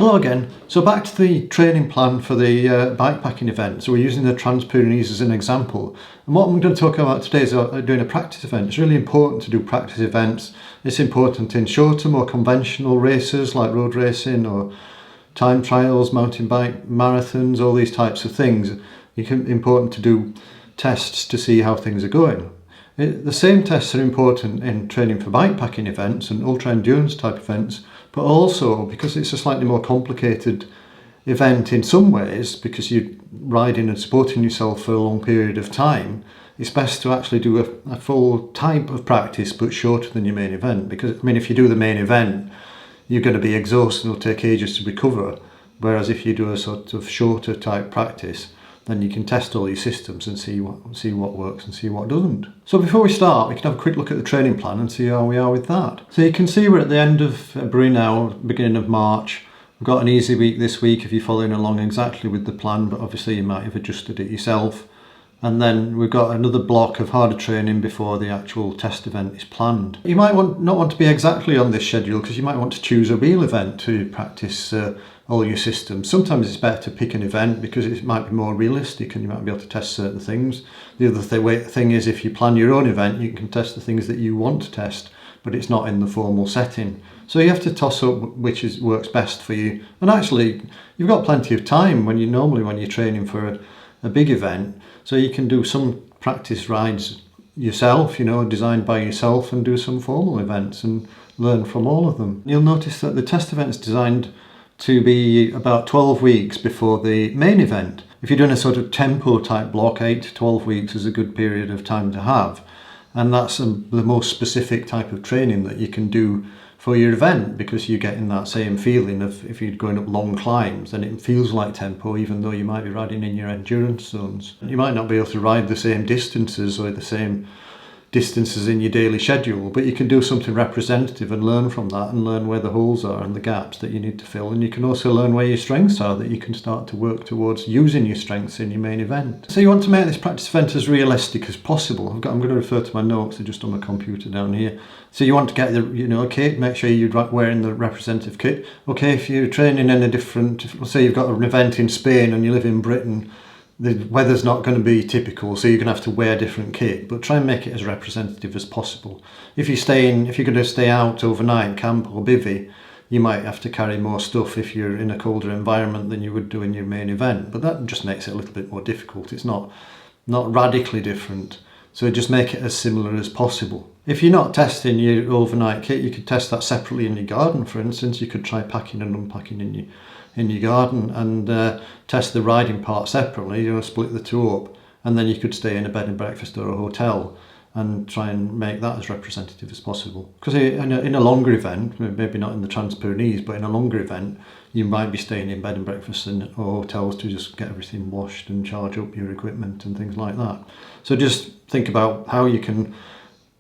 Hello again. So back to the training plan for the bikepacking event. So we're using the Transpyrenees as an example. And what I'm going to talk about today is doing a practice event. It's really important to do practice events. It's important in shorter, more conventional races like road racing or time trials, mountain bike marathons, all these types of things. It's important to do tests to see how things are going. The same tests are important in training for bikepacking events and ultra endurance type events, but also because it's a slightly more complicated event in some ways, because you're riding and supporting yourself for a long period of time, it's best to actually do a full type of practice but shorter than your main event. Because I mean, if you do the main event, you're going to be exhausted and it'll take ages to recover, whereas if you do a sort of shorter type practice, then you can test all your systems and see what works and see what doesn't. So before we start, we can have a quick look at the training plan and see how we are with that. So you can see we're at the end of February now, beginning of March. We've got an easy week this week if you're following along exactly with the plan, but obviously you might have adjusted it yourself. And then we've got another block of harder training before the actual test event is planned. You might not want to be exactly on this schedule because you might want to choose a real event to practice all your systems. Sometimes it's better to pick an event because it might be more realistic and you might be able to test certain things. The other thing is, if you plan your own event, you can test the things that you want to test, but it's not in the formal setting. So you have to toss up which works best for you. And actually, you've got plenty of time when you're training for a big event. So you can do some practice rides yourself, designed by yourself, and do some formal events and learn from all of them. You'll notice that the test event is designed to be about 12 weeks before the main event. If you're doing a sort of tempo type block, 8 to 12 weeks is a good period of time to have. And that's the most specific type of training that you can do for your event, because you're getting that same feeling of if you're going up long climbs, and it feels like tempo even though you might be riding in your endurance zones. You might not be able to ride the same distances or the same distances in your daily schedule, but you can do something representative and learn from that and learn where the holes are and the gaps that you need to fill. And you can also learn where your strengths are, that you can start to work towards using your strengths in your main event. So you want to make this practice event as realistic as possible. I'm going to refer to my notes, they're just on my computer down here. So you want to get the kit, make sure you're wearing the representative kit. Okay, if you're training in let's say you've got an event in Spain and you live in Britain, the weather's not going to be typical, so you're going to have to wear different kit, but try and make it as representative as possible. If you're going to stay out overnight, camp or bivvy, you might have to carry more stuff if you're in a colder environment than you would do in your main event, but that just makes it a little bit more difficult. It's not radically different, so just make it as similar as possible. If you're not testing your overnight kit, you could test that separately in your garden, for instance. You could try packing and unpacking in your garden and test the riding part separately, split the two up, and then you could stay in a bed and breakfast or a hotel and try and make that as representative as possible. Because in a longer event, maybe not in the Transpyrenees, but in a longer event, you might be staying in bed and breakfasts or hotels to just get everything washed and charge up your equipment and things like that. So just think about how you can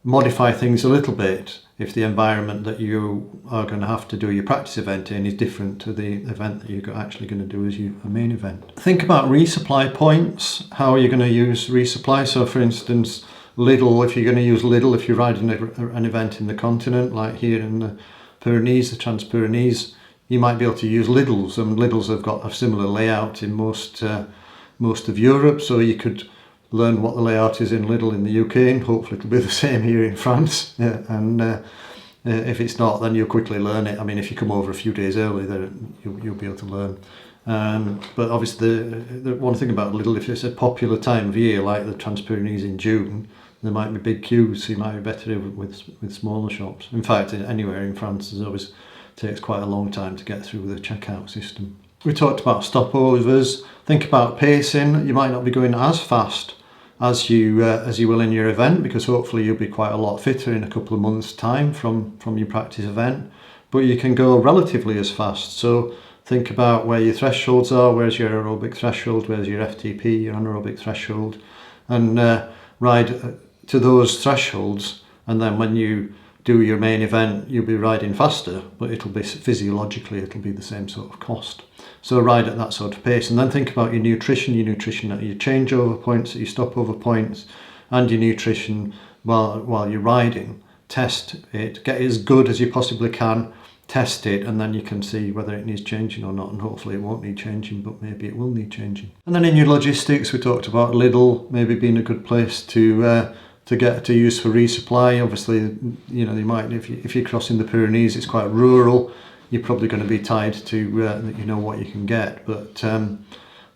modify things a little bit if the environment that you are going to have to do your practice event in is different to the event that you're actually going to do as your main event. Think about resupply points. How are you going to use resupply? So for instance, Lidl, if you're going to use Lidl, if you're riding an event in the continent, like here in the Pyrenees, the Transpyrenees, you might be able to use Lidls, and Lidls have got a similar layout in most of Europe, so you could learn what the layout is in Lidl in the UK, and hopefully it'll be the same here in France. If it's not, then you'll quickly learn it. I mean, if you come over a few days early, then you'll be able to learn. But obviously, the one thing about Lidl, if it's a popular time of year, like the Transpyrenees in June, there might be big queues, so you might be better with smaller shops. In fact, anywhere in France, it always takes quite a long time to get through the checkout system. We talked about stopovers. Think about pacing. You might not be going as fast as you will in your event, because hopefully you'll be quite a lot fitter in a couple of months' time from your practice event, but you can go relatively as fast. So think about where your thresholds are, where's your aerobic threshold, where's your FTP, your anaerobic threshold, and ride to those thresholds, and then when you do your main event, you'll be riding faster, but it'll be physiologically, it'll be the same sort of cost. So ride at that sort of pace, and then think about your nutrition at your changeover points, at your stopover points, and your nutrition while you're riding. Test it, get it as good as you possibly can. test it, and then you can see whether it needs changing or not, and hopefully it won't need changing, but maybe it will need changing. And then in your logistics, we talked about Lidl maybe being a good place to get to use for resupply. Obviously, you know, you might, if you're crossing the Pyrenees, it's quite rural, you're probably going to be tied to you know what you can get, but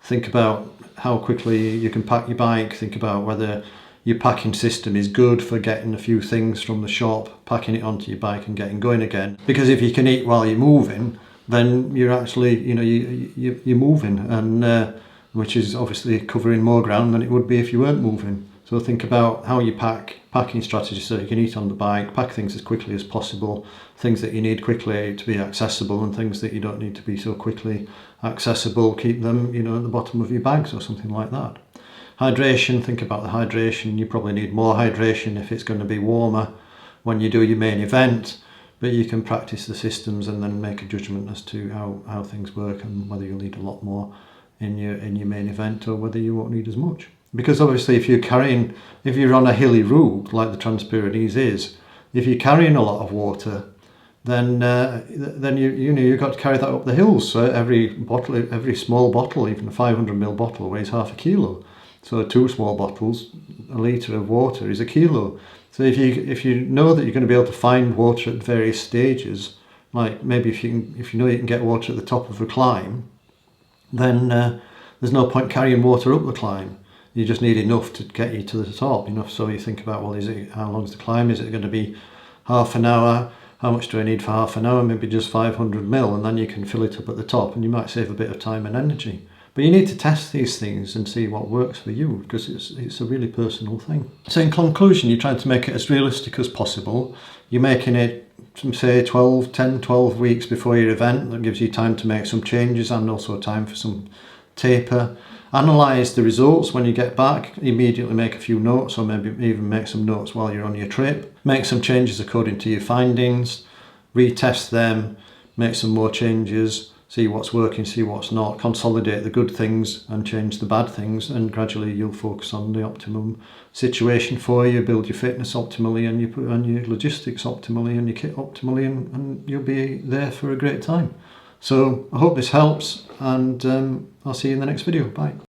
think about how quickly you can pack your bike. Think about whether your packing system is good for getting a few things from the shop, packing it onto your bike and getting going again. Because if you can eat while you're moving, then you're actually, you know, you're moving, and which is obviously covering more ground than it would be if you weren't moving. So think about how you packing strategy, so you can eat on the bike, pack things as quickly as possible, things that you need quickly to be accessible, and things that you don't need to be so quickly accessible, keep them, you know, at the bottom of your bags or something like that. Hydration, think about the hydration. You probably need more hydration if it's going to be warmer when you do your main event, but you can practice the systems and then make a judgment as to how things work and whether you'll need a lot more in your main event or whether you won't need as much. Because obviously if you're on a hilly route like the Transpyrenees is, if you're carrying a lot of water, then you've got to carry that up the hills. So every small bottle, even a 500ml bottle, weighs half a kilo. So 2 small bottles, a litre of water is a kilo. So if you know that you're going to be able to find water at various stages, like maybe if you know you can get water at the top of a climb, then there's no point carrying water up the climb. You just need enough to get you to the top. Enough so you think about, well, how long is the climb? Is it going to be half an hour? How much do I need for half an hour? Maybe just 500ml, and then you can fill it up at the top, and you might save a bit of time and energy. But you need to test these things and see what works for you, because it's a really personal thing. So in conclusion, you're trying to make it as realistic as possible. You're making it, say, 10-12 weeks before your event. That gives you time to make some changes and also time for some taper. Analyse the results when you get back. Immediately make a few notes, or maybe even make some notes while you're on your trip. Make some changes according to your findings. Retest them. Make some more changes. See what's working, see what's not, consolidate the good things and change the bad things, and gradually you'll focus on the optimum situation for you, build your fitness optimally and your logistics optimally and your kit optimally, and you'll be there for a great time. So I hope this helps, and I'll see you in the next video. Bye.